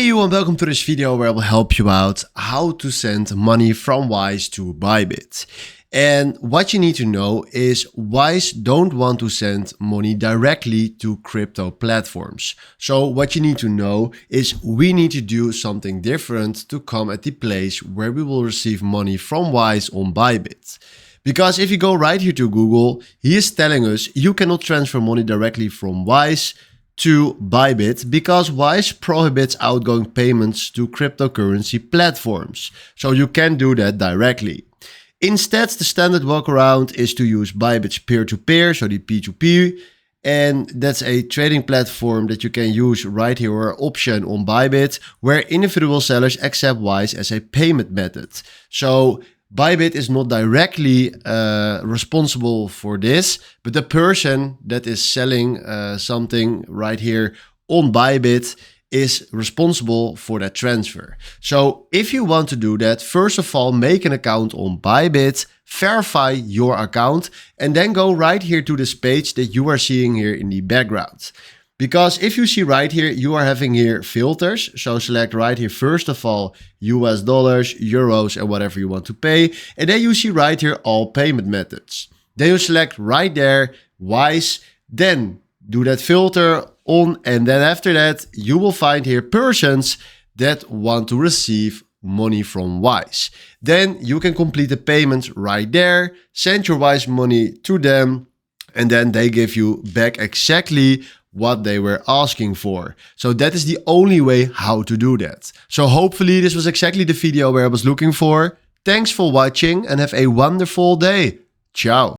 you and welcome to this video where I will help you out how to send money from Wise to ByBit. And what you need to know is Wise don't want to send money directly to crypto platforms. So what you need to know is we need to do something different to come at the place where we will receive money from Wise on ByBit. Because if you go right here to Google, he is telling us you cannot transfer money directly from Wise to ByBit because Wise prohibits outgoing payments to cryptocurrency platforms. So you can do that directly. Instead, the standard workaround is to use ByBit's peer-to-peer, so the P2P, and that's a trading platform that you can use right here or option on ByBit where individual sellers accept Wise as a payment method. So ByBit is not directly responsible for this, but the person that is selling something right here on ByBit is responsible for that transfer. So if you want to do that, first of all, make an account on ByBit, verify your account, and then go right here to this page that you are seeing here in the background. Because if you see right here, you are having here filters. So select right here, first of all, US dollars, euros, and whatever you want to pay. And then you see right here, all payment methods. Then you select right there, Wise, then do that filter on. And then after that, you will find here persons that want to receive money from Wise. Then you can complete the payments right there, send your Wise money to them, and then they give you back exactly what they were asking for. So that is the only way how to do that. So hopefully this was exactly the video where I was looking for. Thanks for watching and have a wonderful day. Ciao.